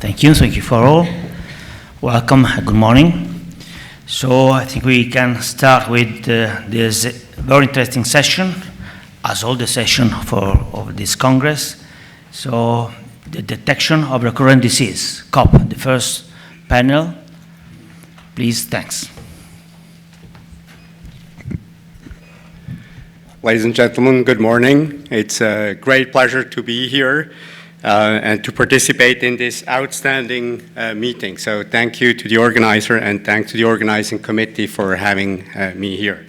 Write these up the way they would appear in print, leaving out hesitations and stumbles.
Thank you for all. Welcome, good morning. So I think we can start with this very interesting session, as all the session of this Congress. So the detection of recurrent disease, Kopp, the first panel. Please, thanks. Ladies and gentlemen, good morning. It's a great pleasure to be here and to participate in this outstanding meeting. So thank you to the organizer and thanks to the organizing committee for having me here.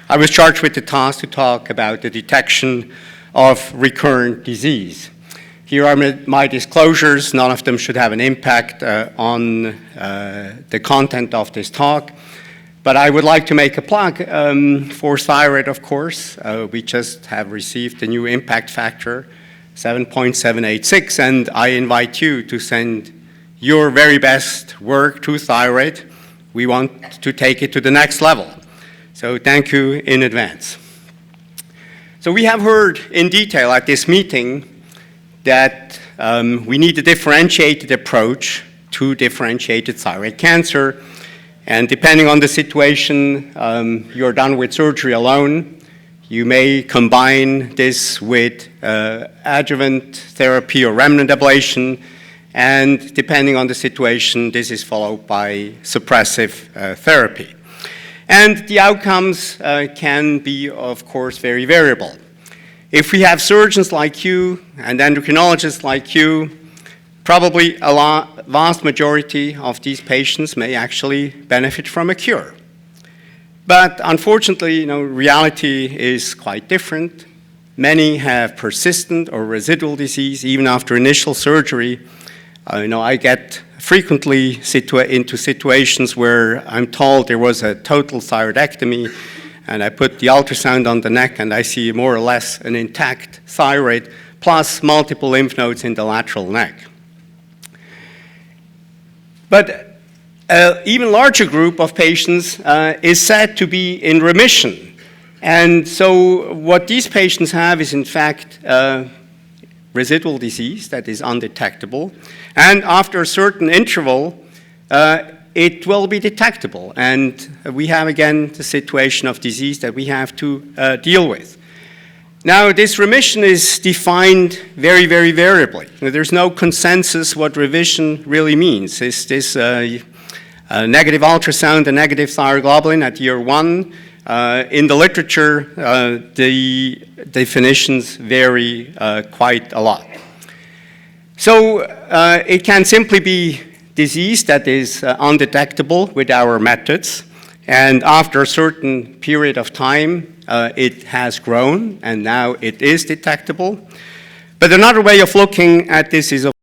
I was charged with the task to talk about the detection of recurrent disease. Here are my disclosures. None of them should have an impact on the content of this talk. But I would like to make a plug for thyroid, of course. We just have received the new impact factor, 7.786, and I invite you to send your very best work to thyroid. We want to take it to the next level. So thank you in advance. So we have heard in detail at this meeting that we need a differentiated approach to differentiated thyroid cancer. And depending on the situation, you're done with surgery alone. You may combine this with adjuvant therapy or remnant ablation. And depending on the situation, this is followed by suppressive therapy. And the outcomes can be, of course, very variable. If we have surgeons like you and endocrinologists like you, probably a vast majority of these patients may actually benefit from a cure. But unfortunately, reality is quite different. Many have persistent or residual disease even after initial surgery. I get frequently into situations where I'm told there was a total thyroidectomy, and I put the ultrasound on the neck and I see more or less an intact thyroid plus multiple lymph nodes in the lateral neck. But an even larger group of patients is said to be in remission. And so what these patients have is in fact residual disease that is undetectable. And after a certain interval, it will be detectable. And we have again the situation of disease that we have to deal with. Now, this remission is defined very, very variably. There's no consensus what remission really means. Is this a negative ultrasound, a negative thyroglobulin at year 1? In the literature, the definitions vary quite a lot. So it can simply be disease that is undetectable with our methods. And after a certain period of time, it has grown, and now it is detectable. But another way of looking at this is, of